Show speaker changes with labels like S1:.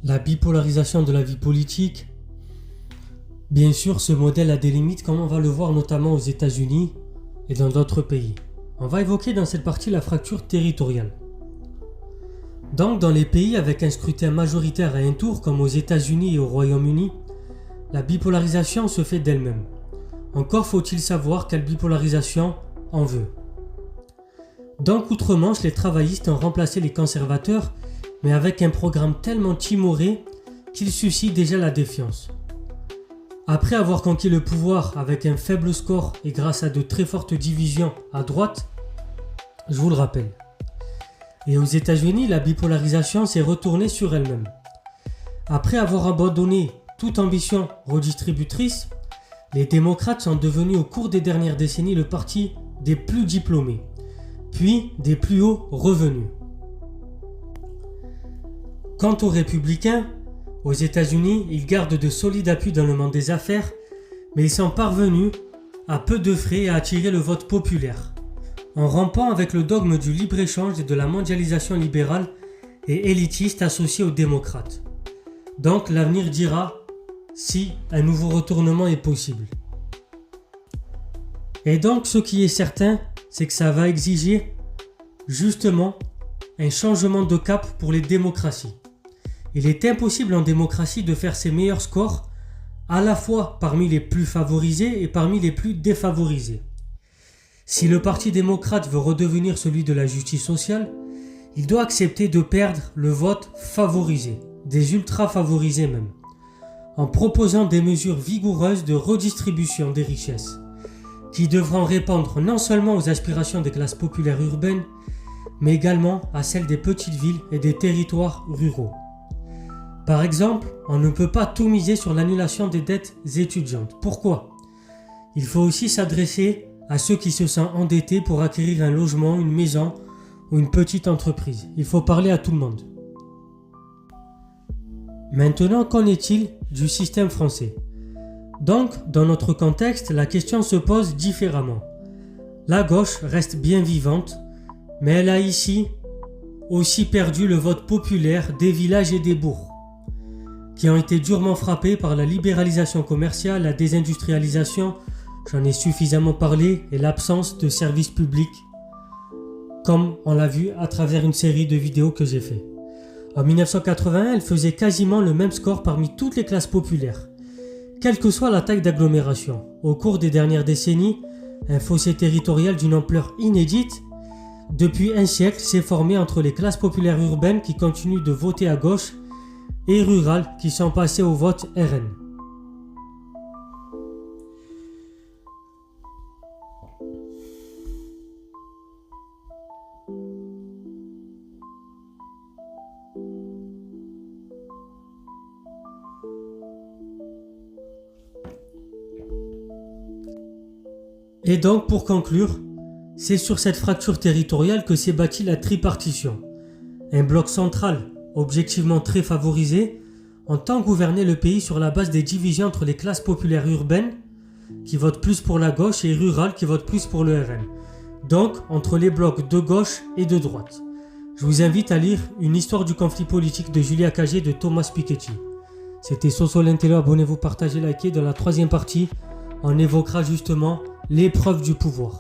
S1: La bipolarisation de la vie politique, bien sûr, ce modèle a des limites comme on va le voir notamment aux États-Unis et dans d'autres pays. On va évoquer dans cette partie la fracture territoriale. Donc, dans les pays avec un scrutin majoritaire à un tour, comme aux États-Unis et au Royaume-Uni, la bipolarisation se fait d'elle-même. Encore faut-il savoir quelle bipolarisation on veut. Donc, outre-Manche, les travaillistes ont remplacé les conservateurs, mais avec un programme tellement timoré qu'il suscite déjà la défiance. Après avoir conquis le pouvoir avec un faible score et grâce à de très fortes divisions à droite, je vous le rappelle. Et aux États-Unis, la bipolarisation s'est retournée sur elle-même. Après avoir abandonné toute ambition redistributrice, les démocrates sont devenus au cours des dernières décennies le parti des plus diplômés, puis des plus hauts revenus. Quant aux républicains, aux États-Unis, ils gardent de solides appuis dans le monde des affaires, mais ils sont parvenus, à peu de frais, à attirer le vote populaire, en rampant avec le dogme du libre-échange et de la mondialisation libérale et élitiste associée aux démocrates. Donc l'avenir dira si un nouveau retournement est possible. Et donc ce qui est certain, c'est que ça va exiger justement un changement de cap pour les démocraties. Il est impossible en démocratie de faire ses meilleurs scores à la fois parmi les plus favorisés et parmi les plus défavorisés. Si le Parti démocrate veut redevenir celui de la justice sociale, il doit accepter de perdre le vote favorisé, des ultra-favorisés même, en proposant des mesures vigoureuses de redistribution des richesses, qui devront répondre non seulement aux aspirations des classes populaires urbaines, mais également à celles des petites villes et des territoires ruraux. Par exemple, on ne peut pas tout miser sur l'annulation des dettes étudiantes. Pourquoi ? Il faut aussi s'adresser à ceux qui se sentent endettés pour acquérir un logement, une maison ou une petite entreprise. Il faut parler à tout le monde. Maintenant, qu'en est-il du système français ? Donc, dans notre contexte, la question se pose différemment. La gauche reste bien vivante, mais elle a ici aussi perdu le vote populaire des villages et des bourgs, qui ont été durement frappés par la libéralisation commerciale, la désindustrialisation, j'en ai suffisamment parlé, et l'absence de services publics, comme on l'a vu à travers une série de vidéos que j'ai fait. En 1981, elle faisait quasiment le même score parmi toutes les classes populaires, quelle que soit la taille d'agglomération. Au cours des dernières décennies, un fossé territorial d'une ampleur inédite, depuis un siècle, s'est formé entre les classes populaires urbaines qui continuent de voter à gauche et rurales qui sont passées au vote RN. Et donc pour conclure, c'est sur cette fracture territoriale que s'est bâtie la tripartition. Un bloc central, objectivement très favorisé, entend gouverner le pays sur la base des divisions entre les classes populaires urbaines, qui votent plus pour la gauche, et rurales, qui votent plus pour le RN. Donc, entre les blocs de gauche et de droite. Je vous invite à lire Une histoire du conflit politique de Julia Cagé de Thomas Piketty. C'était Soso Lintello, abonnez-vous, partagez, likez. Dans la troisième partie, on évoquera justement l'épreuve du pouvoir.